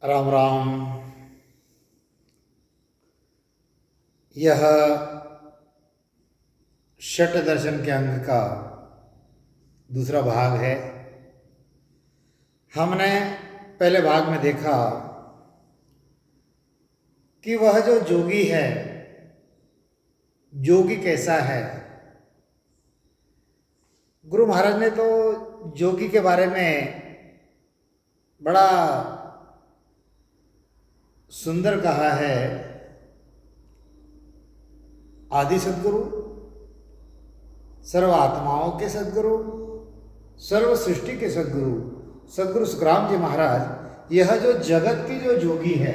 राम राम। यह षट दर्शन के अंग का दूसरा भाग है। हमने पहले भाग में देखा कि वह जो जोगी है, जोगी कैसा है। गुरु महाराज ने तो जोगी के बारे में बड़ा सुंदर कहा है। आदि सद्गुरु, सर्व आत्माओं के सद्गुरु, सर्व सृष्टि के सद्गुरु सद्गुरु सुखराम जी महाराज, यह जो जगत की जो जोगी है,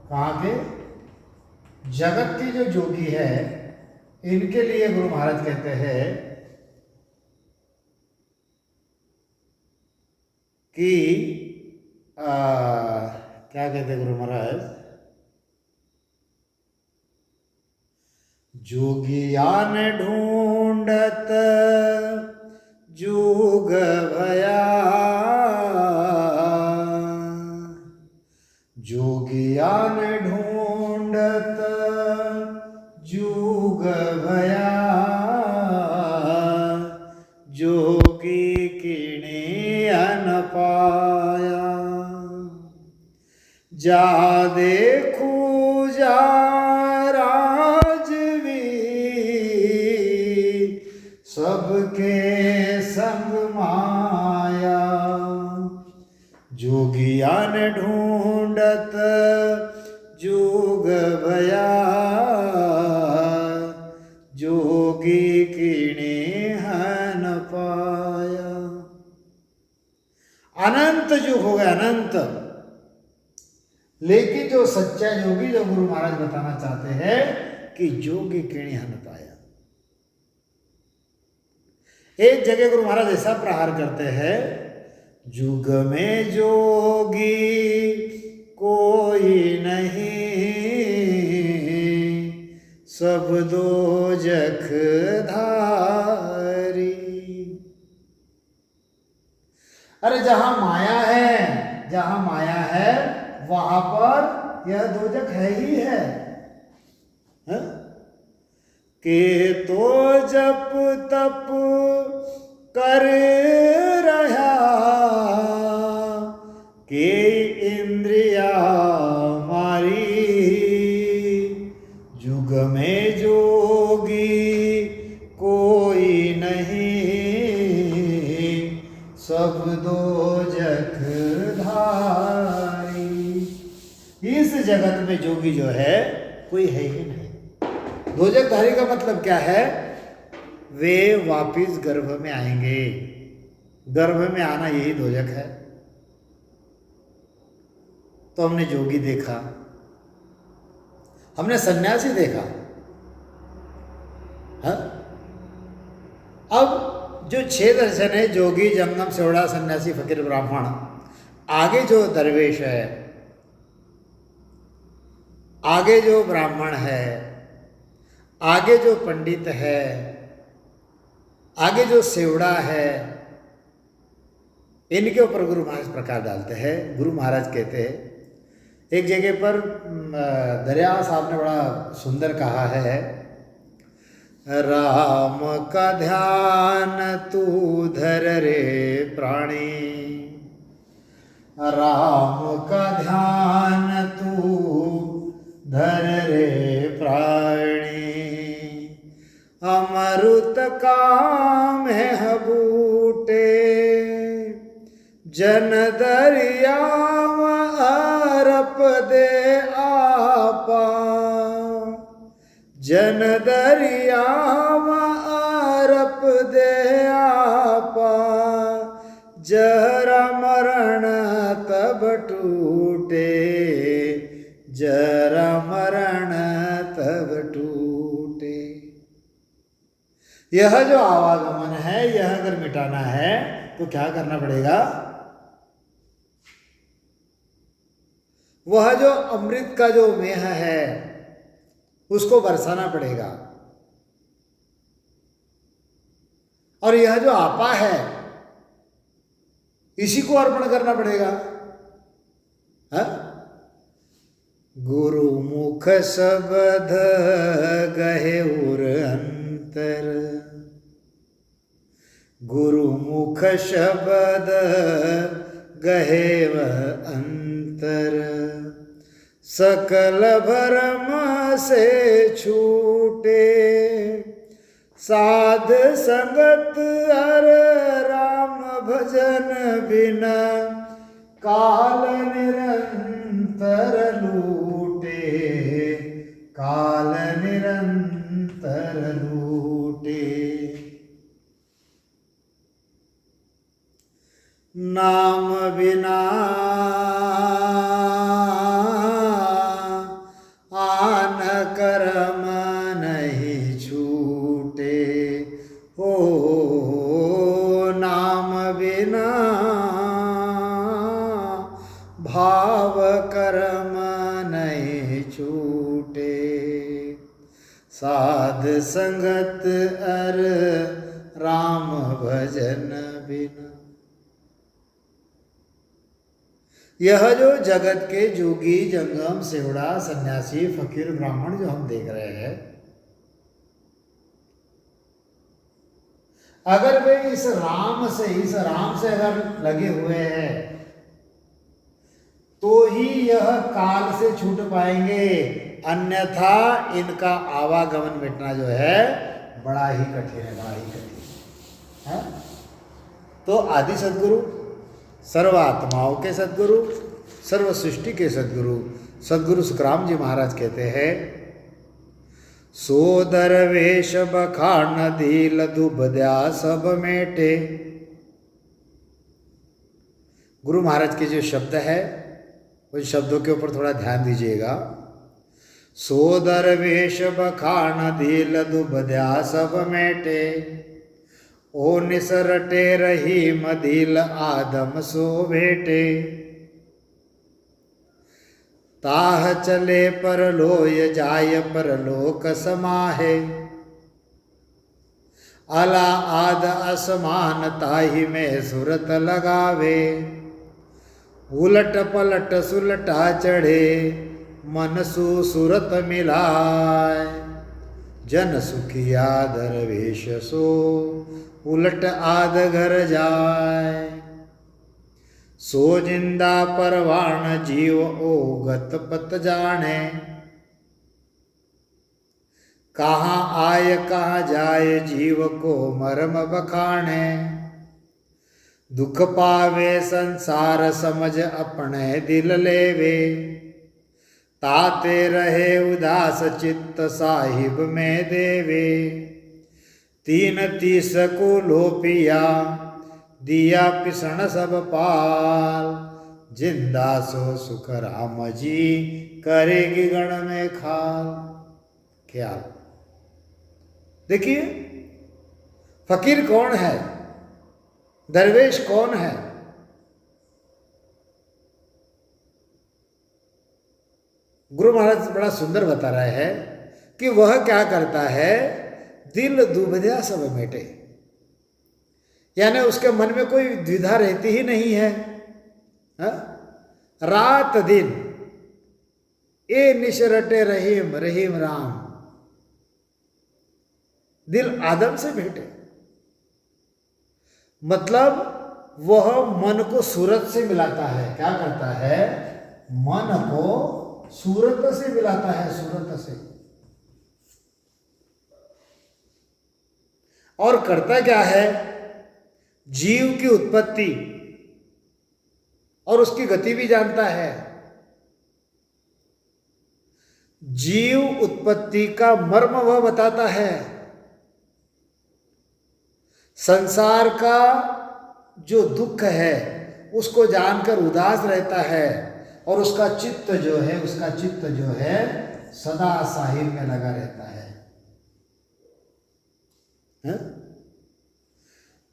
कहाँ के जगत की जो जोगी है, इनके लिए गुरु महाराज कहते हैं कि क्या कहते हैं गुरु महाराज, जोगियान ढूंढत जुग भया, जोगियान ढूंढत जुग भया, जोगी किणे अन पाया, जा देखू जा सबके संग माया, जोगियान ढूंढत जुग भया, जोगी किणे हन पाया। अनंत युग हो गया, अनंत। लेकिन जो सच्चा योगी, जो गुरु महाराज बताना चाहते हैं कि जोगी किणे हन पाया। एक जगह गुरु महाराज ऐसा प्रहार करते हैं, जुग में जोगी कोई नहीं, सब दोजख धारी। अरे जहां माया है, जहां माया है वहां पर यह दोजख है ही है, के तो जप तप कर रहा, के इंद्रिया मारी, जुग में जोगी कोई नहीं, सब दोजख धारी। इस जगत में जोगी जो है कोई है ही नहीं। दोजखधारी का मतलब क्या है? वे वापिस गर्भ में आएंगे। गर्भ में आना यही दोजख है। तो हमने जोगी देखा, हमने सन्यासी देखा। हाँ? अब जो 6 दर्शन है, जोगी, जंगम, सेवड़ा, सन्यासी, फकीर, ब्राह्मण, आगे जो दरवेश है, आगे जो ब्राह्मण है, आगे जो पंडित है, आगे जो सेवड़ा है, इनके ऊपर गुरु महाराज प्रकाश डालते हैं। गुरु महाराज कहते हैं, एक जगह पर दरिया साहब ने बड़ा सुंदर कहा है, राम का ध्यान तू धर रे प्राणी, राम का ध्यान तू धर रे प्राणी, अमृत काम है बूटे, जन दरियाव अरप दे आपा, जन दरियाव अरप दे आपा, जरा मरण तब टूटे, जरा मरण तब टूटे। यह जो आवागमन है, यह अगर मिटाना है तो क्या करना पड़ेगा? वह जो अमृत का जो मेह है उसको बरसाना पड़ेगा, और यह जो आपा है इसी को अर्पण करना पड़ेगा। गुरु मुख शब्द गहे उर अंतर, गुरु मुख शब्द गहे वह अंतर, सकल भरम से छूटे, साध संगत हर राम भजन बिना, काल निरंतर लूटे, काल निरंतर लूटे। नाम बिना आन कर्म नहीं छूटे, हो नाम बिना भाव कर्म नहीं छूटे, साध संगत अर राम भजन बिना। यह जो जगत के जोगी जंगम सेवड़ा सन्यासी फकीर ब्राह्मण जो हम देख रहे हैं, अगर वे इस राम से अगर लगे हुए हैं तो ही यह काल से छूट पाएंगे, अन्यथा इनका आवागमन मिटना जो है बड़ा ही कठिन है, बड़ा ही कठिन है। तो आदि सद्गुरु, सर्व आत्माओं के सद्गुरु, सर्व सृष्टि के सद्गुरु सद्गुरु सुखराम जी महाराज कहते हैं, सो दरवेश बखान दील दुबद्या सब मेटे। गुरु महाराज के जो शब्द है उन शब्दों के ऊपर थोड़ा ध्यान दीजिएगा। सो दरवेश बखान दील दुबद्या सब मेटे, ओ निसरटे रही मदिल आदम सो भेटे, ताह चले परलोय जाय परलोक समाहे, अला आद असमान ताहि में सुरत लगावे, उलट पलट सुलटा चढ़े मन सु सुरत मिलाय, जन सुखिया दरवेश सो उलट आद घर जाय, सो जिंदा परवान जीव ओ गत पत जाने, कहाँ आय कहाँ जाए जीव को मर्म बखाने, दुख पावे संसार समझ अपने दिल लेवे, ताते रहे उदास चित्त साहिब में देवे, तीन तीस को लोपिया दिया पिसण सब पाल, जिंदा सो सुख राम जी करेगी गण में खाल। ख्याल देखिए, फकीर कौन है, दरवेश कौन है? गुरु महाराज बड़ा सुंदर बता रहे हैं कि वह क्या करता है, दिल दुबद्या सब मेटे, यानी उसके मन में कोई द्विधा रहती ही नहीं है। हा? रात दिन ए निशरटे रहीम रहीम राम, दिल आदम से भेटे, मतलब वह मन को सूरत से मिलाता है। क्या करता है? मन को सूरत से मिलाता है, सूरत से। और करता क्या है? जीव की उत्पत्ति और उसकी गति भी जानता है। जीव उत्पत्ति का मर्म वह बताता है। संसार का जो दुख है उसको जानकर उदास रहता है, और उसका चित्त जो है सदा साहिब में लगा रहता है।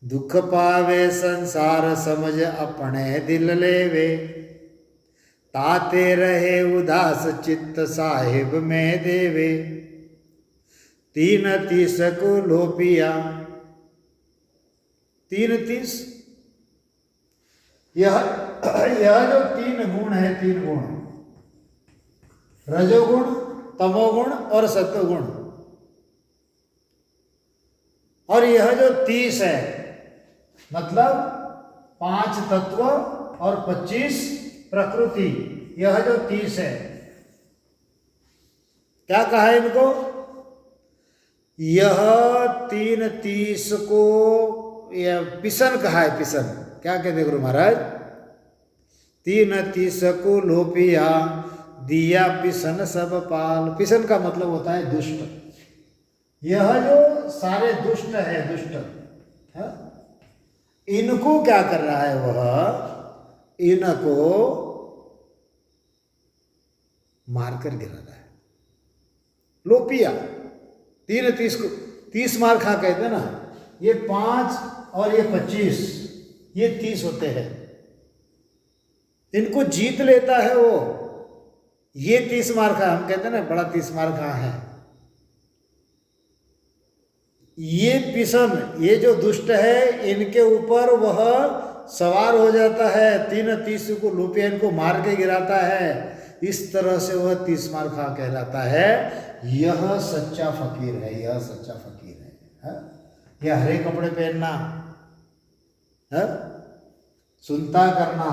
दुख पावे संसार समझ अपने दिल लेवे, ताते रहे उदास चित्त साहिब में देवे, तीन तीस को लोपिया। तीन तीस, यह जो तीन गुण है, तीन गुण, रजोगुण, तमोगुण और सत्वगुण। और यह जो 30 है, मतलब 5 तत्व और 25 प्रकृति, यह जो 30 है, क्या कहा है इनको? यह 30 को यह पिसन कहा है। पिसन क्या कहते गुरु महाराज? 30 को लोपिया दिया पिसन सब पाल। पिसन का मतलब होता है दुष्ट। यह जो सारे दुष्ट है, दुष्ट है, इनको क्या कर रहा है? वह इनको मारकर गिरा रहा है। लोपिया 30 को 30 मार खा कहते हैं ना। ये 5 और ये 25, ये 30 होते हैं। इनको जीत लेता है वो। ये 30 मार खा, हम कहते हैं ना बड़ा 30 मार खा है। ये पिसन, ये जो दुष्ट है, इनके ऊपर वह सवार हो जाता है। 30 को लोपिया इनको मार के गिराता है। इस तरह से वह 30 मार खा कहलाता है। यह सच्चा फकीर है, यह सच्चा फकीर है। यह हरे कपड़े पहनना है, सुनता करना,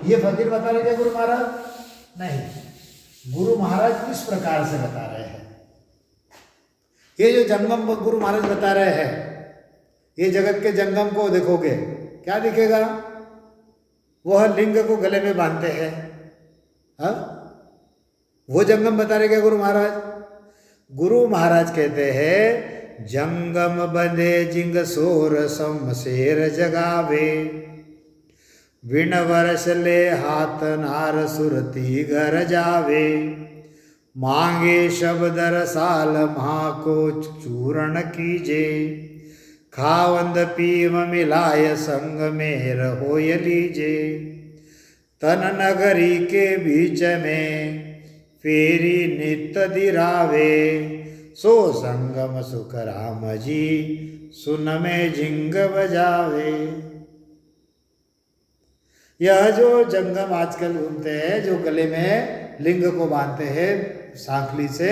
ये फकीर बता रहे क्या गुरु महाराज? नहीं, गुरु महाराज किस प्रकार से बता रहे हैं? ये जो जंगम गुरु महाराज बता रहे हैं, ये जगत के जंगम को देखोगे क्या दिखेगा? वह लिंग को गले में बांधते हैं। वो जंगम बता रहे क्या गुरु महाराज? गुरु महाराज कहते हैं जंगम बंधे जिंग सोर सम शेर जगावे, बिन वर्ष ले हाथ नार सुरती घर जावे, मांगे शब्द रसाल महा को चूरण कीजे, खावंद पीव मिलाय संग मेर होय लीजे, तन नगरी के बीच में फेरी नित्य दिरावे, सो संगम सुख राम जी सुन में जिंग बजावे। यह जो जंगम आजकल घूमते हैं, जो गले में लिंग को बांधते हैं सांखली से,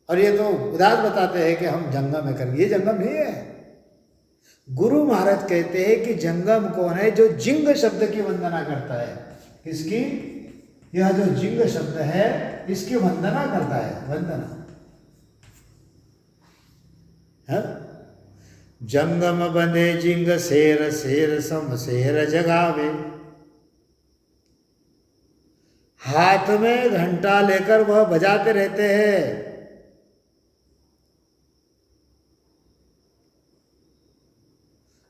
और ये तो उदास बताते हैं कि हम जंगम में करेंगे। ये जंगम नहीं है। गुरु महाराज कहते हैं कि जंगम कौन है? जो जिंग शब्द की वंदना करता है। किसकी? यह जो जिंग शब्द है, इसकी वंदना करता है। वंदना है? जंगम बंधे जिंग शेर, शेर सम शेर जगावे। हाथ में घंटा लेकर वह बजाते रहते हैं।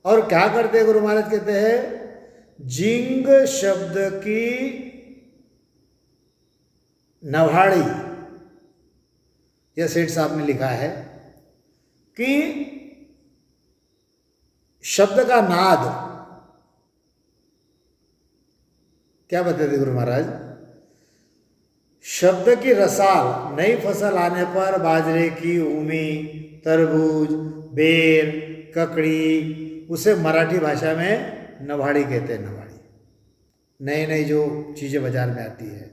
और क्या करते गुरु महाराज कहते हैं? जिंग शब्द की नवाड़ी, यह सेठ साहब ने लिखा है कि शब्द का नाद। क्या बताते गुरु महाराज? शब्द की रसाल, नई फसल आने पर बाजरे की उमी, तरबूज, बेर, ककड़ी, उसे मराठी भाषा में नवाड़ी कहते हैं। नवाड़ी, नई नई जो चीजें बाजार में आती है।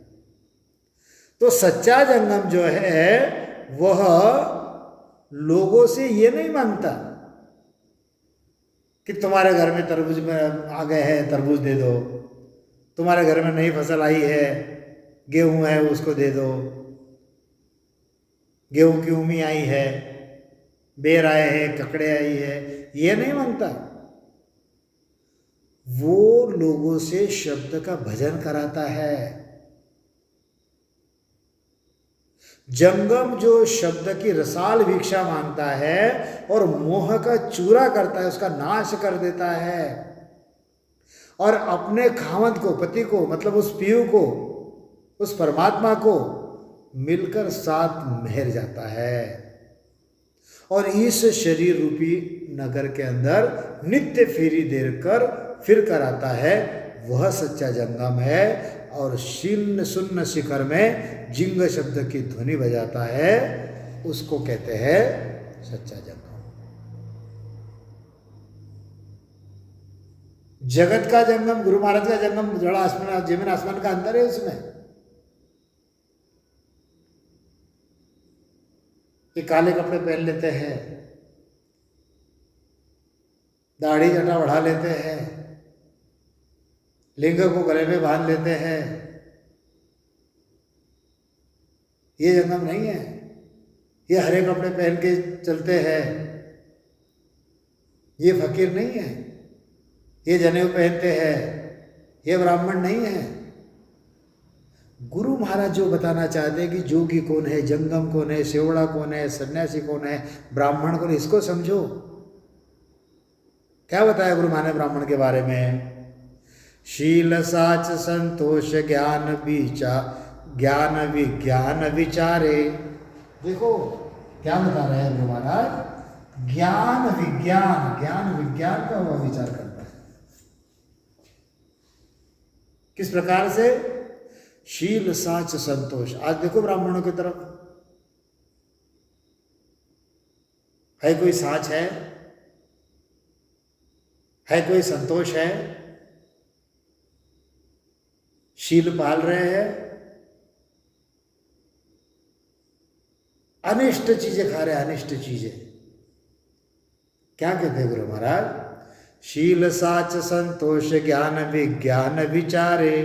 तो सच्चा जंगम जो है वह लोगों से ये नहीं मांगता कि तुम्हारे घर में तरबूज में आ गए हैं, तरबूज दे दो। तुम्हारे घर में नई फसल आई है, गेहूं है, उसको दे दो। गेहूं की उमी आई है, बेर आए हैं, ककड़े आई है, ये नहीं मांगता। वो लोगों से शब्द का भजन कराता है। जंगम जो शब्द की रसाल भिक्षा मांगता है और मोह का चूरा करता है, उसका नाश कर देता है, और अपने खावंद को, पति को, मतलब उस पीयू को, उस परमात्मा को मिलकर साथ मेहर जाता है। और इस शरीर रूपी नगर के अंदर नित्य फेरी देर कर फिर कर आता है, वह सच्चा जंगम है। और शीर्ण शून्य शिखर में जिंग शब्द की ध्वनि बजाता है, उसको कहते हैं सच्चा जंगम। जगत का जंगम, गुरु महाराज का जंगम, जड़ा आसमान जमीन आसमान का अंतर है उसमें। ये काले कपड़े पहन लेते हैं, दाढ़ी जटा बढ़ा लेते हैं, लिंग को गले में बांध लेते हैं, ये जंगम नहीं है। ये हरे कपड़े पहन के चलते हैं, ये फकीर नहीं है। ये जनेऊ पहनते हैं, ये ब्राह्मण नहीं है। गुरु महाराज जो बताना चाहते हैं कि जोगी कौन है, जंगम कौन है, सेवड़ा कौन है, सन्यासी कौन है, ब्राह्मण कौन है, इसको समझो। क्या बताया गुरु महाराज ने ब्राह्मण के बारे में? शील साच संतोष ज्ञान विज्ञान विचारे। देखो क्या बता रहे हैं गुरु महाराज? ज्ञान विज्ञान का वह विचार करता है। किस प्रकार से? शील साच संतोष। आज देखो ब्राह्मणों की तरफ है कोई साच है कोई संतोष है? शील पाल रहे हैं, अनिष्ट चीजें खा रहे हैं, अनिष्ट चीजें। क्या कहते हैं गुरु महाराज? शील साच संतोष ज्ञान विज्ञान विचारे,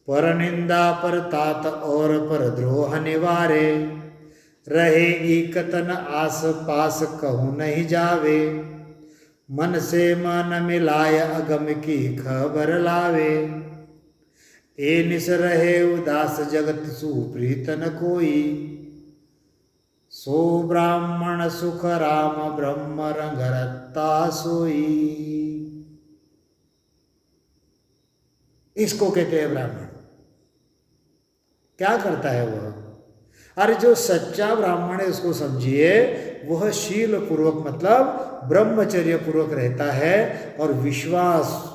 पर निंदा पर तात और पर द्रोह निवारे, रहे एकतन आस पास कहूँ नहीं जावे, मन से मन मिलाय अगम की खबर लावे, ए निस रहे उदास जगत सुप्रीत न कोई, सो ब्राह्मण सुख राम ब्रह्म रंग रत्ता सोई। इसको कहते हैं ब्राह्मण। क्या करता है वह? अरे जो सच्चा ब्राह्मण है उसको समझिए, वह शील पूर्वक मतलब ब्रह्मचर्य पूर्वक रहता है और विश्वास,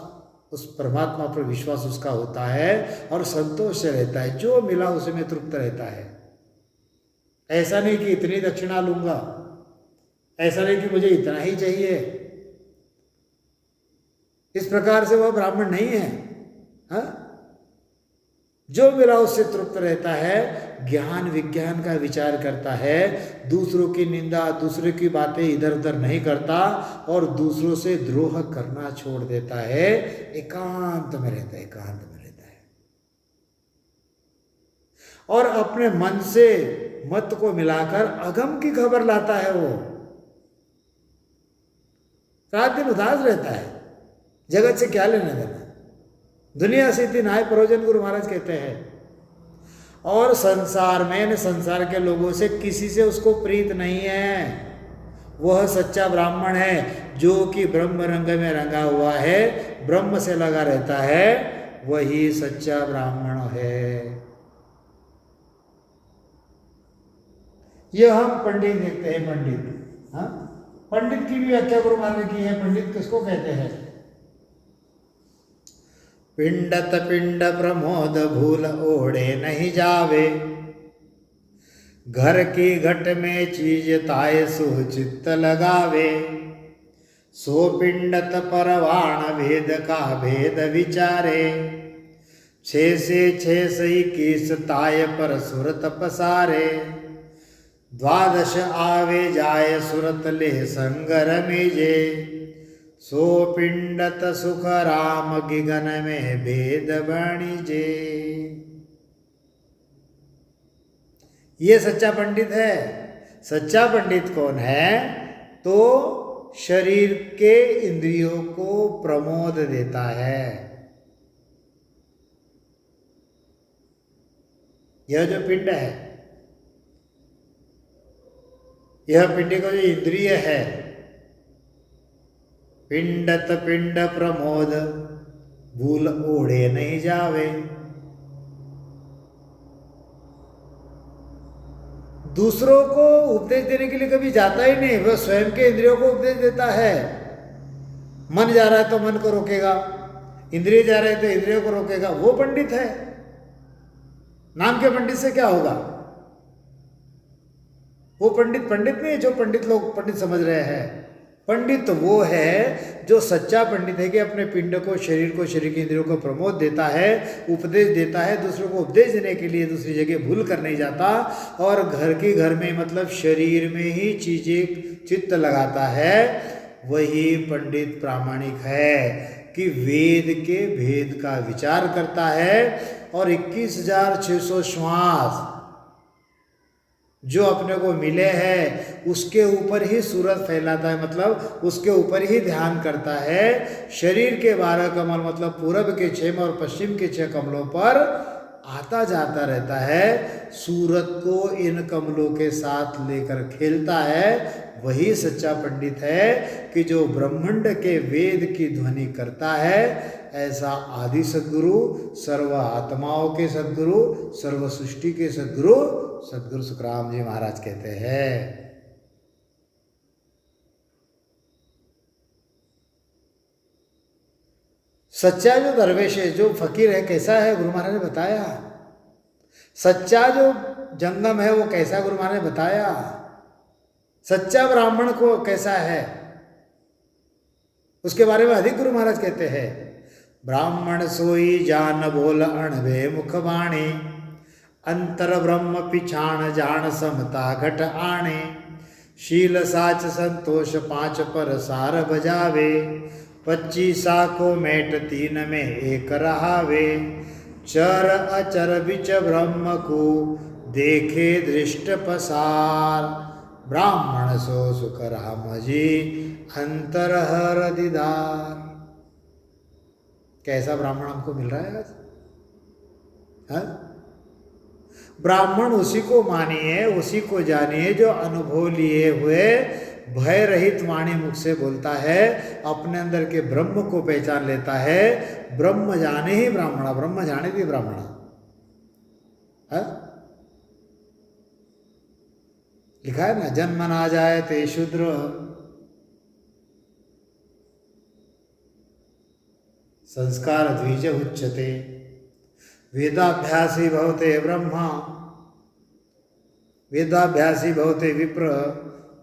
उस परमात्मा पर विश्वास उसका होता है और संतोष से रहता है, जो मिला उसी में तृप्त रहता है। ऐसा नहीं कि इतनी दक्षिणा लूंगा, ऐसा नहीं कि मुझे इतना ही चाहिए, इस प्रकार से वह ब्राह्मण नहीं है। हाँ? जो मिला उससे तृप्त रहता है, ज्ञान विज्ञान का विचार करता है, दूसरों की निंदा, दूसरों की बातें इधर उधर नहीं करता और दूसरों से द्रोह करना छोड़ देता है, एकांत में रहता है, एकांत में रहता है और अपने मन से मत को मिलाकर अगम की खबर लाता है। वो रात दिन उदास रहता है, जगत से क्या लेना देना, दुनिया से इतनी नाय प्रयोजन, गुरु महाराज कहते हैं। और संसार में, संसार के लोगों से किसी से उसको प्रीत नहीं है। वह सच्चा ब्राह्मण है जो कि ब्रह्म रंग में रंगा हुआ है, ब्रह्म से लगा रहता है, वही सच्चा ब्राह्मण है। यह हम पंडित देखते हैं। पंडित, हाँ, पंडित की भी व्याख्या गुरु महाराज ने की है। पंडित किसको कहते हैं? पिंडत पिंड प्रमोद भूल ओढ़े नहीं जावे, घर की घट में चीज ताए सो चित्त लगावे, सो पिंडत परवाण भेद का भेद विचारे, छे से छे सही कीस ताय पर सुरत पसारे, द्वादश आवे जाय सुरत ले संगर मीजे, सो पिंडत सुख राम गिगन में भेद बणिजे। ये सच्चा पंडित है। सच्चा पंडित कौन है? तो शरीर के इंद्रियों को प्रमोद देता है। यह जो पिंड है, यह पिंड का जो इंद्रिय है, पिंडत पिंड प्रमोद भूल ओढ़े नहीं जावे। दूसरों को उपदेश देने के लिए कभी जाता ही नहीं, वह स्वयं के इंद्रियों को उपदेश देता है। मन जा रहा है तो मन को रोकेगा, इंद्रिय जा रहे हैं तो इंद्रियों को रोकेगा। वो पंडित है। नाम के पंडित से क्या होगा? वो पंडित पंडित नहीं है जो पंडित लोग पंडित समझ रहे हैं। पंडित वो है जो सच्चा पंडित है कि अपने पिंड को, शरीर के इंद्रियों को प्रमोद देता है, उपदेश देता है, दूसरों को उपदेश देने के लिए दूसरी जगह भूल कर नहीं जाता, और घर में मतलब शरीर में ही चीजें चित्त लगाता है। वही पंडित प्रामाणिक है कि वेद के भेद का विचार करता है और 21,600 श्वास जो अपने को मिले हैं उसके ऊपर ही सूरज फैलाता है, मतलब उसके ऊपर ही ध्यान करता है। शरीर के 12 कमल मतलब पूरब के 6 और पश्चिम के 6 कमलों पर आता जाता रहता है। सूरज को इन कमलों के साथ लेकर खेलता है। वही सच्चा पंडित है कि जो ब्रह्मांड के वेद की ध्वनि करता है। ऐसा आदि सद्गुरु, सर्व आत्माओं के सद्गुरु, सर्व सृष्टि के सद्गुरु सद्गुरु सुखराम जी महाराज कहते हैं। सच्चा जो दरवेश है, जो फकीर है, कैसा है गुरु महाराज ने बताया। सच्चा जो जंगम है वो कैसा, गुरु महाराज ने बताया। सच्चा ब्राह्मण को कैसा है उसके बारे में अधिक गुरु महाराज कहते हैं। ब्राह्मण सोई जान बोल अणवे मुख बाणी, अंतर ब्रह्म पिछाण जान समता घट आणे, शील साच संतोष 5 पर सार बजावे, 25 को मेट 3 में एक रहावे, चर अचर बिच ब्रह्म को देखे दृष्ट पसार, ब्राह्मण सो सुख राम जी अंतर हर दीदार। कैसा ब्राह्मण हमको मिल रहा है आज? ब्राह्मण उसी को मानिए, उसी को जानिए जो अनुभव लिए हुए भय रहित वाणी मुख से बोलता है, अपने अंदर के ब्रह्म को पहचान लेता है। ब्रह्म जाने ही ब्राह्मणा, ब्रह्म जाने भी ब्राह्मणा। लिखा है ना, जन्म ना जाए ते शूद्र, संस्कार द्विज उच्यते, वेदाभ्यासी भवते ब्रह्मा, वेदाभ्यासी भवते विप्र,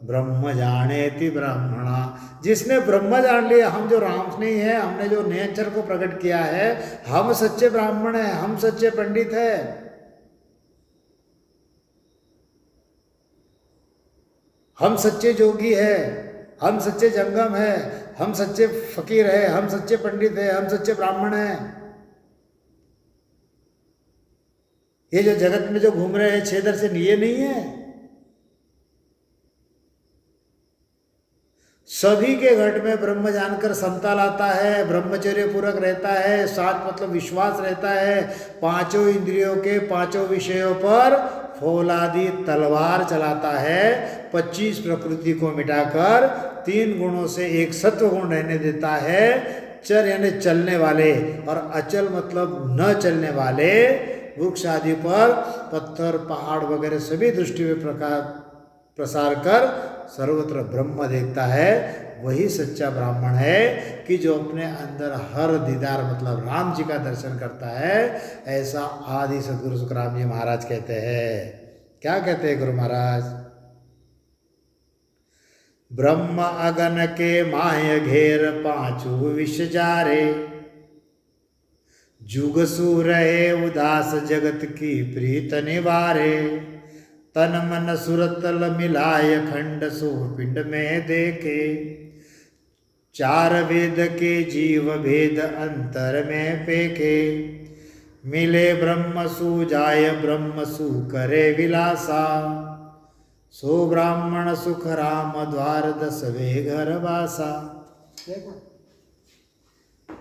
ब्रह्म जानेति ब्राह्मणा। जिसने ब्रह्म जान लिया, हम जो राम नहीं है, हमने जो नेचर को प्रकट किया है, हम सच्चे ब्राह्मण हैं, हम सच्चे पंडित हैं। हम सच्चे जोगी हैं, हम सच्चे जंगम हैं, हम सच्चे फकीर हैं, हम सच्चे पंडित हैं, हम सच्चे ब्राह्मण हैं। ये जो जगत में जो घूम रहे हैं 6 दर्शन, ये नहीं है। सभी के घट में ब्रह्म जानकर समता लाता है, ब्रह्मचर्य पूरक रहता है, साथ मतलब विश्वास रहता है, 5 इंद्रियों के 5 विषयों पर फौलादी तलवार चलाता है, 25 प्रकृति को मिटाकर 3 गुणों से एक सत्व गुण रहने देता है। चर यानी चलने वाले, और अचल मतलब न चलने वाले, वृक्ष आदि पर पत्थर पहाड़ वगैरह सभी दृष्टि में प्रसार कर सर्वत्र ब्रह्म देखता है। वही सच्चा ब्राह्मण है कि जो अपने अंदर हर दीदार मतलब राम जी का दर्शन करता है। ऐसा आदि सद्गुरु सुखराम जी महाराज कहते हैं। क्या कहते हैं गुरु महाराज? ब्रह्म अगन के माय घेर 5 विष जारे, जुग सू रहे उदास जगत की प्रीत निवारे, तन मन सुरतल मिलाय खंड सो पिंड में देखे, 4 वेद के जीव भेद अंतर में पेखे, मिले ब्रह्म सु जाय ब्रह्म सु करे विलासा, सो ब्राह्मण सुख राम द्वार 10वें घर वासा।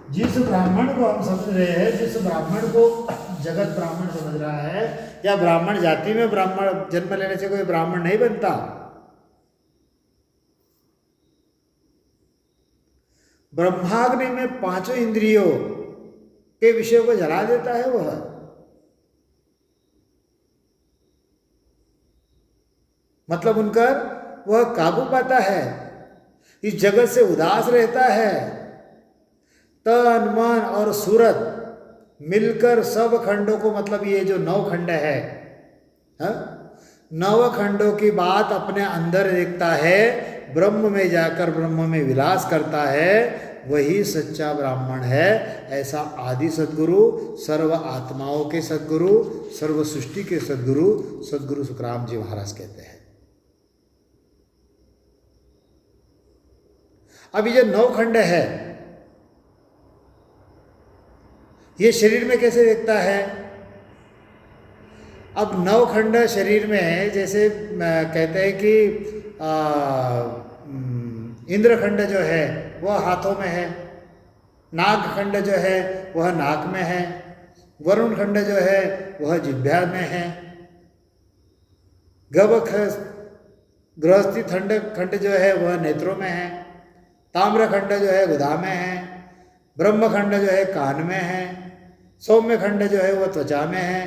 जिस ब्राह्मण को हम समझ रहे हैं, जिस ब्राह्मण को जगत ब्राह्मण समझ रहा है, या ब्राह्मण जाति में ब्राह्मण जन्म लेने से कोई ब्राह्मण नहीं बनता। ब्रह्माग्नि में 5 इंद्रियों के विषयों को जला देता है वह। मतलब उनका वह काबू पाता है, इस जगत से उदास रहता है। तन मन और सूरत मिलकर सब खंडों को, मतलब ये जो 9 खंड है, 9 खंडों की बात अपने अंदर देखता है। ब्रह्म में जाकर ब्रह्म में विलास करता है, वही सच्चा ब्राह्मण है। ऐसा आदि सद्गुरु, सर्व आत्माओं के सद्गुरु, सर्व सृष्टि के सद्गुरु सद्गुरु सुखराम जी महाराज कहते हैं। अब ये 9 खंड है, ये शरीर में कैसे दिखता है? अब 9 खंड शरीर में है, जैसे कहते हैं कि इंद्र खंड जो है वह हाथों में है, नाग खंड जो है वह नाक में है, वरुण खंड जो है वह जिह्वा में है, गृहस्थी खंड जो है वह नेत्रों में है, ताम्र खंड जो है गुदा में है, ब्रह्म खंड जो है कान में है, सौम्य खंड जो है वह त्वचा में है,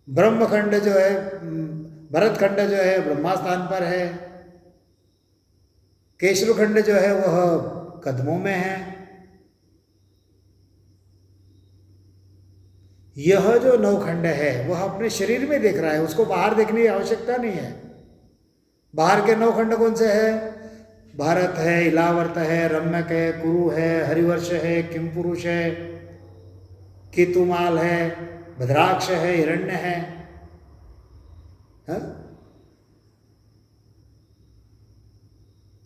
ब्रह्म खंड जो है, भरत खंड जो है ब्रह्मास्थान पर है, केशरू खंड जो है वह कदमों में है। यह जो 9 खंड है वह अपने शरीर में देख रहा है, उसको बाहर देखने की आवश्यकता नहीं है। बाहर के 9 खंड कौन से है? भारत है, इलावर्त है, रम्यक है, कुरु है, हरिवर्ष है, किमपुरुष है, केतुमाल है, भद्राक्ष है, हिरण्य है,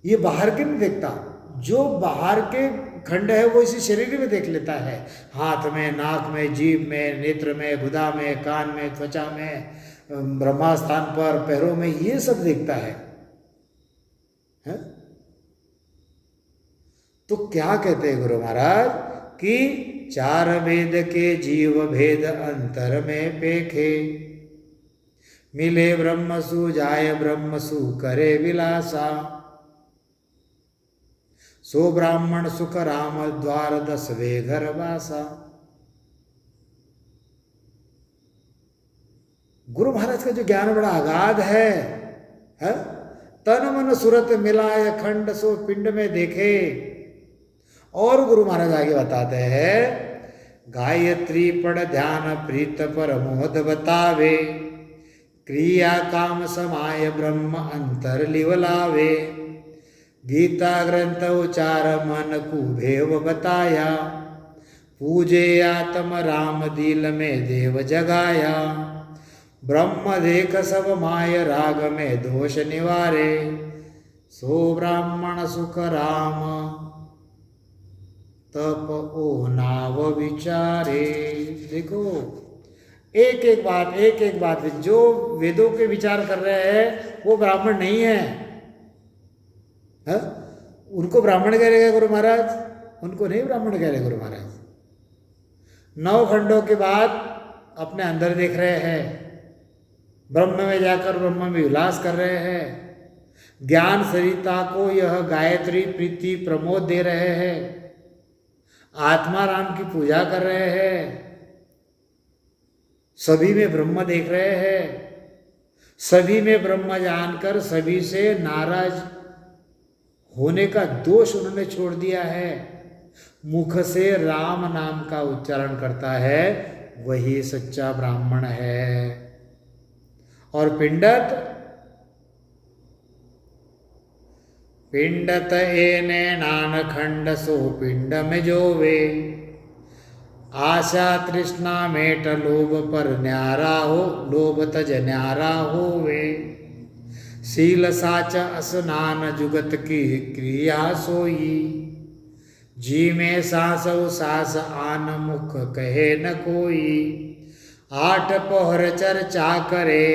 ये बाहर के नहीं देखता। जो बाहर के खंड है वो इसी शरीर में देख लेता है, हाथ में, नाक में, जीभ में, नेत्र में, गुदा में, कान में, त्वचा में, ब्रह्मास्थान पर, पैरों में, ये सब देखता है? तो क्या कहते हैं गुरु महाराज कि 4 वेद के जीव भेद अंतर में पेखे, मिले ब्रह्मसु जाय ब्रह्मसु करे विलासा, सो ब्राह्मण सुख राम द्वार 10वें घर वासा। गुरु महाराज का जो ज्ञान बड़ा अगाध है? तन मन सुरत मिलाय खंड सो पिंड में देखे। और गुरु महाराज आगे बताते हैं, गायत्री पढ़ ध्यान प्रीत पर मोद बतावे, क्रिया काम समाय ब्रह्म अंतर लिवलावे, गीता ग्रंथ उचार मन कुभेव बताया, पूजे आत्म राम दिल में देव जगाया, ब्रह्म देख सब माय राग में दोष निवारे, सो ब्राह्मण सुख राम तप ओ नाव विचारे। देखो एक एक बात जो वेदों के विचार कर रहे हैं वो ब्राह्मण नहीं है, उनको ब्राह्मण कह रहे गुरु महाराज? उनको नहीं ब्राह्मण कह रहे गुरु महाराज। 9 खंडों के बाद अपने अंदर देख रहे हैं, ब्रह्म में जाकर ब्रह्म में विलास कर रहे हैं, ज्ञान सरिता को यह गायत्री प्रीति प्रमोद दे रहे हैं, आत्मा राम की पूजा कर रहे हैं, सभी में ब्रह्म देख रहे हैं, सभी में ब्रह्म जानकर सभी से नाराज होने का दोष उन्होंने छोड़ दिया है, मुख से राम नाम का उच्चारण करता है, वही सच्चा ब्राह्मण है। और पिंडत एने नान खंड सो पिंड में जोवे, आशा तृष्णा मेट लोभ पर न्यारा हो, लोभ तज न्यारा होवे, शील साच स्नान जुगत की क्रिया सोई, जी में सांस सास आन मुख कहे न कोई, 8 पहर चर्चा करे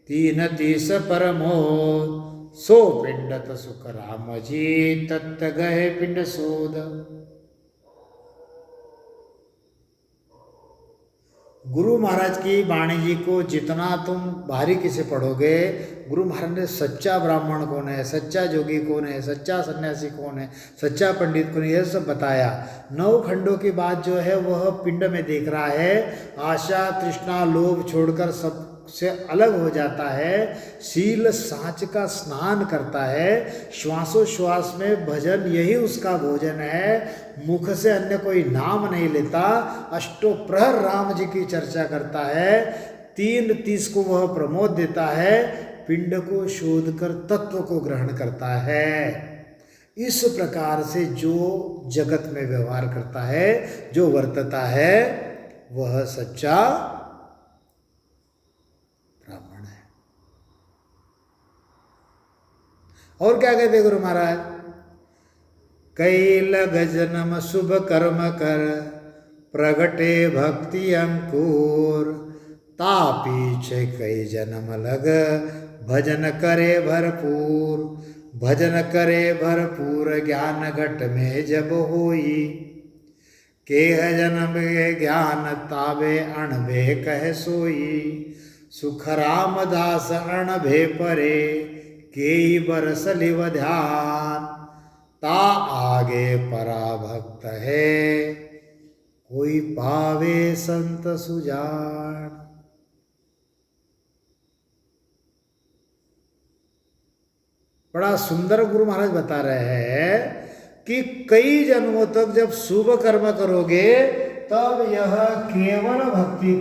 3 परमोद, सो पिंडत सुख राम जी तत्त गए पिंड सोद। गुरु महाराज की वाणी जी को जितना तुम बारीकी से पढ़ोगे, गुरु महाराज ने सच्चा ब्राह्मण कौन है, सच्चा जोगी कौन है, सच्चा सन्यासी कौन है, सच्चा पंडित कौन है, यह सब बताया। 9 खंडों की बात जो है वह पिंड में देख रहा है, आशा तृष्णा लोभ छोड़कर सब से अलग हो जाता है, शील साच का स्नान करता है, श्वासोश्वास में भजन यही उसका भोजन है, मुख से अन्य कोई नाम नहीं लेता, अष्टो प्रहर राम जी की चर्चा करता है, 3 तीस को वह प्रमोद देता है, पिंड को शोध कर तत्व को ग्रहण करता है। इस प्रकार से जो जगत में व्यवहार करता है, जो वर्तता है, वह सच्चा ब्राह्मण है। और क्या कहते गुरु महाराज? कई लग जन्म शुभ कर्म कर, प्रगटे भक्ति अंकुर, ता पीछे कई जन्म लग, भजन करे भरपूर, भजन करे भरपूर, ज्ञान घट में जब होई, केह जन्म के ज्ञान ताबे अणभे कह सोई, सुख रामदास अणभे परे, केई बरस लिव ध्यान, ता आगे पराभक्त है, कोई पावे संत सुजान। बड़ा सुंदर गुरु महाराज बता रहे हैं कि कई जन्मों तक जब शुभ कर्म करोगे तब यह केवल भक्ति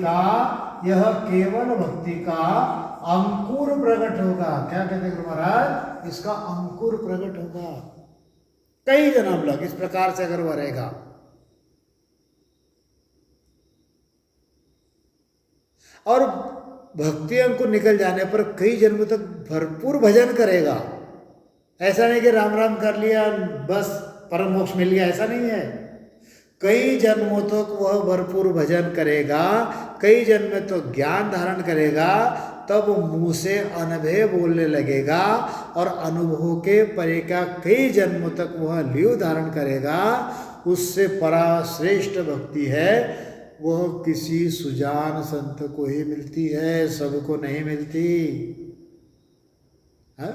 का अंकुर प्रकट होगा। क्या कहते गुरु महाराज? इसका अंकुर प्रकट होगा कई जन्म लग। इस प्रकार से अगर वह रहेगा, और भक्ति अंकुर निकल जाने पर कई जन्म तक भरपूर भजन करेगा। ऐसा नहीं कि राम राम कर लिया बस परम मोक्ष मिल गया, ऐसा नहीं है। कई जन्मों तक वह भरपूर भजन करेगा, कई जन्म तो ज्ञान धारण करेगा, तब मुंह से अनभय बोलने लगेगा, और अनुभव के परे का कई जन्मों तक वह लिव धारण करेगा। उससे परा श्रेष्ठ भक्ति है, वह किसी सुजान संत को ही मिलती है, सबको नहीं मिलती है?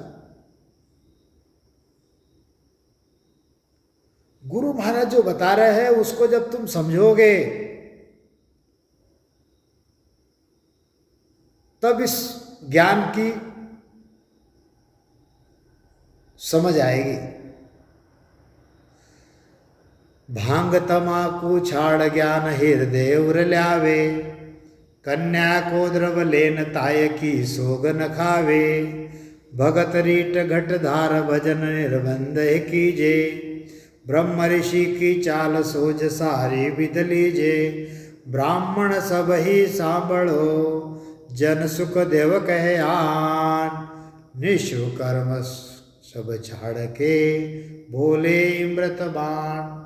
गुरु महाराज जो बता रहे हैं उसको जब तुम समझोगे तब इस ज्ञान की समझ आएगी। भांग तमाकू छाड़ ज्ञान हृदय उर ल्यावे, कन्या को द्रव लेन ताय की सोग न खावे, भगत रीट घट धार भजन निर्बंध कीजे, ब्रह्म ऋषि की चाल सोज सारी विद लीजे, ब्राह्मण सब ही सांभळो जन सुख देव कहे आन, निशु कर्म सब छाड़ के बोले इमृत बाण।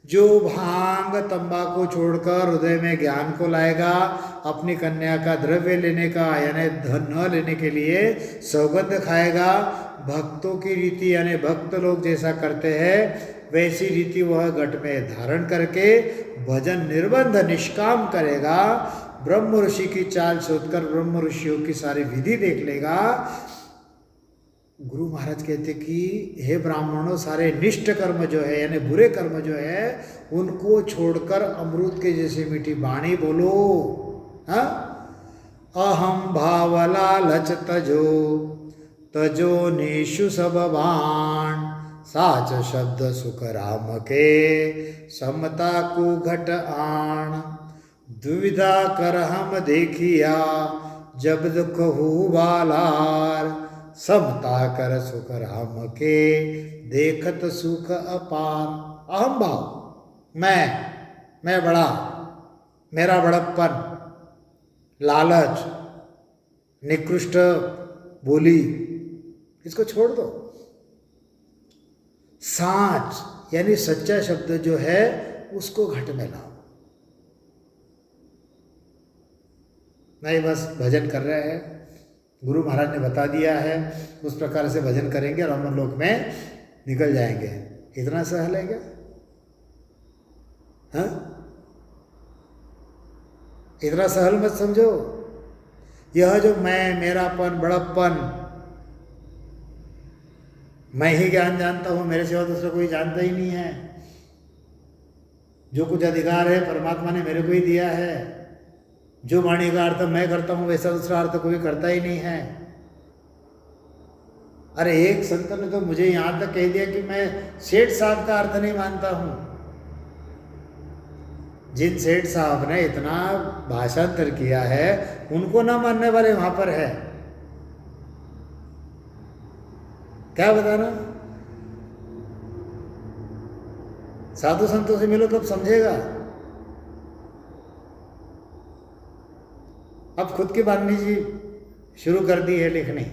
जो भांग तंबाकू छोड़कर हृदय में ज्ञान को लाएगा, अपनी कन्या का द्रव्य लेने का यानी धन न लेने के लिए सौगंध खाएगा, भक्तों की रीति यानी भक्त लोग जैसा करते हैं वैसी रीति वह घट में धारण करके भजन निर्बंध निष्काम करेगा, ब्रह्म ऋषि की चाल शोधकर ब्रह्म ऋषियों की सारी विधि देख लेगा। गुरु महाराज कहते कि हे ब्राह्मणों, सारे निष्ठ कर्म जो है यानी बुरे कर्म जो है उनको छोड़कर अमृत के जैसे मीठी वाणी बोलो। हाँ, अहम भाव लालच तजो, तजो निशु सब बाण, साच शब्द सुख राम के, समता को घट आण, दुविधा कर हम देखिया, जब दुख हु बालार, समता कर सुख राम के, देखत सुख अपार। अहम भाव, मैं बड़ा, मेरा बड़प्पन, लालच, निकृष्ट बोली, इसको छोड़ दो। साच यानी सच्चा शब्द जो है उसको घट में लाओ। नहीं बस भजन कर रहे हैं, गुरु महाराज ने बता दिया है, उस प्रकार से भजन करेंगे और अमर लोक में निकल जाएंगे। इतना सहल है क्या? हाँ, इतना सहल मत समझो। यह जो मैं, मेरापन, बड़प्पन, मैं ही ज्ञान जानता हूँ, मेरे सिवा दूसरा कोई जानता ही नहीं है, जो कुछ अधिकार है परमात्मा ने मेरे को ही दिया है, जो वाणी का अर्थ मैं करता हूँ वैसा दूसरा अर्थ कोई करता ही नहीं है। अरे एक संत ने तो मुझे यहाँ तक कह दिया कि मैं सेठ साहब का अर्थ नहीं मानता हूँ। जिन सेठ साहब ने इतना भाषांतर किया है उनको ना मानने वाले वहाँ पर है। क्या बताना? साधु संतों से मिलो तब समझेगा। अब खुद की वाणी जी शुरू कर दी है लिखनी।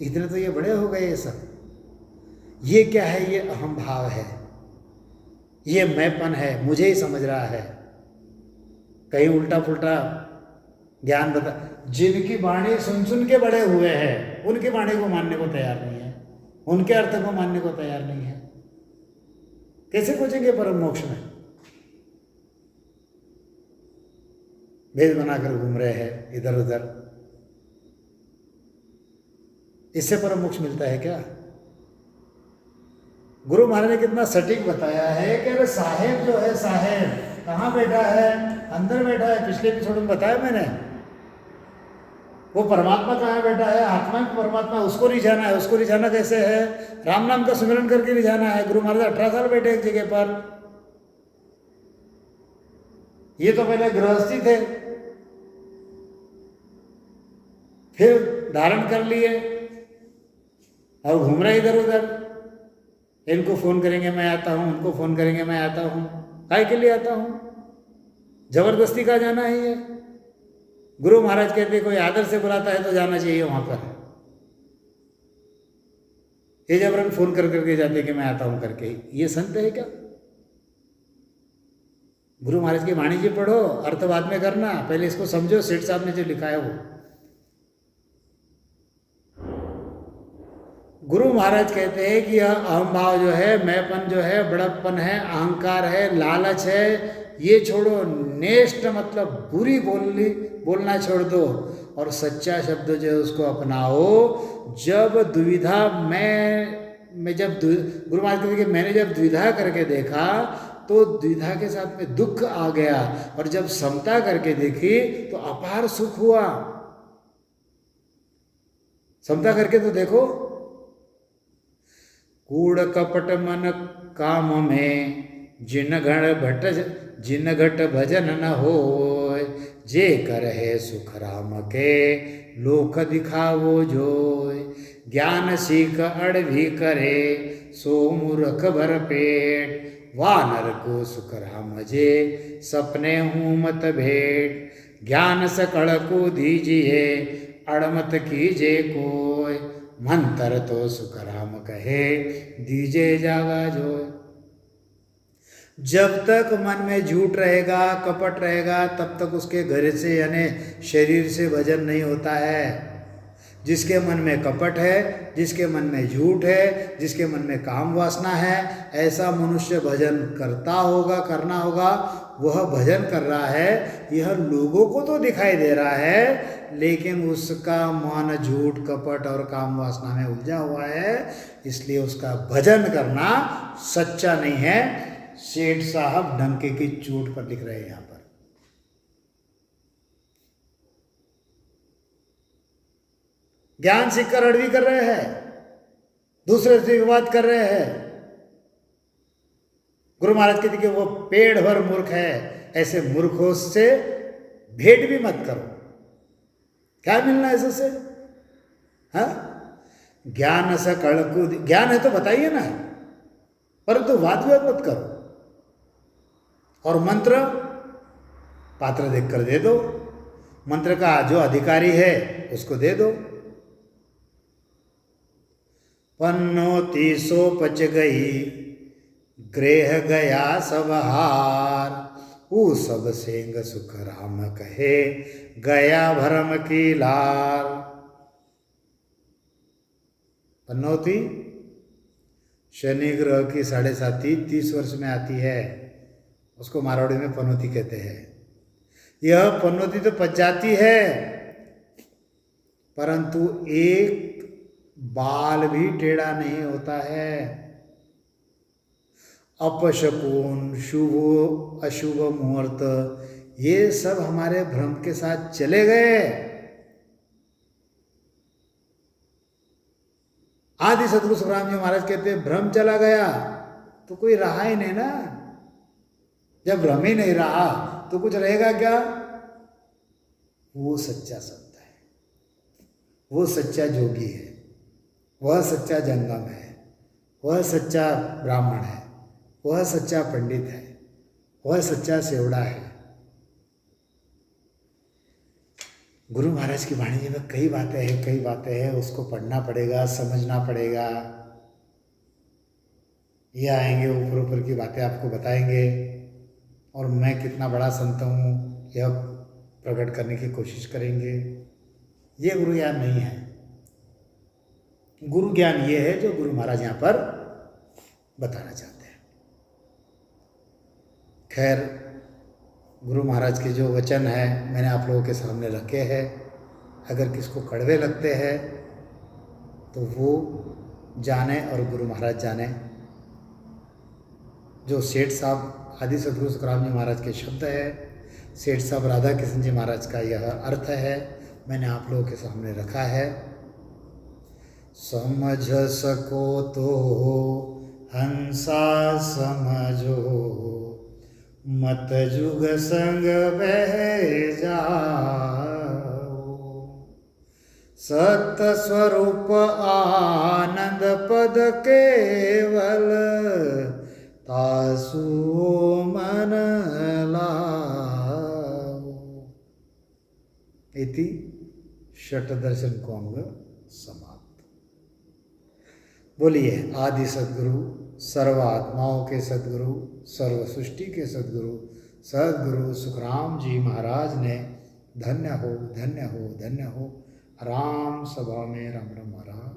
इतने तो ये बड़े हो गए ये सब। ये क्या है? ये अहम भाव है, ये मैंपन है, मुझे ही समझ रहा है। कहीं उल्टा पुल्टा ज्ञान बता। जिनकी वाणी सुन सुन के बड़े हुए हैं उनकी वाणी को मानने को तैयार नहीं है, उनके अर्थ को मानने को तैयार नहीं है। कैसे पहुंचेंगे परम मोक्ष में? भेद बनाकर घूम रहे हैं इधर उधर। इससे परम मोक्ष मिलता है क्या? गुरु महाराज ने कितना सटीक बताया है कि अरे साहेब जो है, साहेब कहाँ बैठा है? अंदर बैठा है। पिछले एपिसोड में बताया मैंने। वो परमात्मा कहाँ बैठा है? आत्मा में परमात्मा, उसको रिझाना है। उसको रिझाना कैसे है? राम नाम का सुमिरन करके रिझाना है। गुरु महाराज 18 साल बैठे एक जगह पर। ये तो पहले गृहस्थी थे, फिर धारण कर लिए और घूम रहे इधर उधर। इनको फोन करेंगे मैं आता हूं, उनको फोन करेंगे मैं आता हूं। काय के लिए आता हूं? जबरदस्ती का जाना है ये? गुरु महाराज कहते कोई आदर से बुलाता है तो जाना चाहिए वहां पर। ये जबरन फोन कर करके जाते कि मैं आता हूं करके, ये संत है क्या? गुरु महाराज की वाणी जी पढ़ो, अर्थ बाद में करना, पहले इसको समझो। सेठ साहब ने जो लिखा है वो। गुरु महाराज कहते हैं कि यह अहम भाव जो है, मैंपन जो है, बड़प्पन है, अहंकार है, लालच है, ये छोड़ो। नेष्ट मतलब बुरी बोलना छोड़ दो और सच्चा शब्द जो है उसको अपनाओ। जब दुविधा मैं जब गुरु महाराज कहते हैं कि मैंने जब द्विधा करके देखा तो द्विधा के साथ में दुख आ गया, और जब समता करके देखी तो अपार सुख हुआ। समता करके तो देखो। कूड़ कपट मन काम में जिन घट भजन न होय, जे कर है सुख राम के लोक दिखावो जोय। ज्ञान सीख अड़ भी करे सो मूर्ख भर पेट, वानर को सुख राम जे सपने हूँ मत भेंट। ज्ञान सकल को दीजिए अड़मत कीजे कोय, मंत्र तो सुख राम कहे दीजे जागा जोय। जब तक मन में झूठ रहेगा, कपट रहेगा, तब तक उसके घर से यानी शरीर से भजन नहीं होता है। जिसके मन में कपट है, जिसके मन में झूठ है, जिसके मन में काम वासना है, ऐसा मनुष्य भजन करना होगा। वह भजन कर रहा है, यह लोगों को तो दिखाई दे रहा है, लेकिन उसका मन झूठ, कपट और काम वासना में उलझा हुआ है, इसलिए उसका भजन करना सच्चा नहीं है। सेठ साहब डंके की चोट पर लिख रहे हैं यहां पर। ज्ञान सीखकर अड़वी कर रहे हैं, दूसरे से विवाद कर रहे हैं। गुरु महाराज कहते कि वो पेड़ भर मूर्ख है, ऐसे मूर्खों से भेंट भी मत करो। क्या मिलना है इससे? हाँ, ज्ञान सकल को, ज्ञान है तो बताइए ना, परंतु वाद विवाद मत करो। और मंत्र पात्र देखकर दे दो, मंत्र का जो अधिकारी है उसको दे दो। पन्नोती सो पच गई ग्रेह गया सब हार, ऊ सब सेंग सुख राम कहे गया भरम की लार। पन्नौती शनि ग्रह की 7.5 30 वर्ष में आती है, उसको मारवाड़ी में पनौती कहते हैं। यह पनौती तो पच जाती है, परंतु एक बाल भी टेढ़ा नहीं होता है। अपशकुन, शुभ अशुभ मुहूर्त, ये सब हमारे भ्रम के साथ चले गए। आदि सदगुरु सुखराम जी महाराज कहते हैं भ्रम चला गया तो कोई रहा ही नहीं ना। जब भ्रम ही नहीं रहा तो कुछ रहेगा क्या? वो सच्चा संत है, वो सच्चा जोगी है। वह सच्चा जंगम है, वह सच्चा ब्राह्मण है, वह सच्चा पंडित है, वह सच्चा सेवड़ा है। गुरु महाराज की वाणी में कई बातें हैं, उसको पढ़ना पड़ेगा, समझना पड़ेगा। ये आएंगे ऊपर ऊपर की बातें आपको बताएंगे और मैं कितना बड़ा संत हूँ यह प्रकट करने की कोशिश करेंगे। ये गुरु ज्ञान नहीं है। गुरु ज्ञान ये है जो गुरु महाराज यहाँ पर बताना चाहते हैं। खैर, गुरु महाराज के जो वचन है मैंने आप लोगों के सामने रखे हैं। अगर किसको कड़वे लगते हैं तो वो जाने और गुरु महाराज जाने। जो सेठ साहब आदि सदगुरु सुखराम जी महाराज के शब्द है, सेठ साहब राधा कृष्ण जी महाराज का यह अर्थ है, मैंने आप लोगों के सामने रखा है। समझ सको तो हंसा समझो, मत जुग संग बह जाओ। सत स्वरूप आनंद पद केवल, तासु मन लाओ। इति षट्दर्शन को अंग समाप्त। बोलिए आदि सद्गुरु, सर्व आत्माओं के सद्गुरु, सर्व सृष्टि के सद्गुरु, सद्गुरु सुखराम जी महाराज ने धन्य हो, धन्य हो, धन्य हो। राम सभा में राम राम महाराज।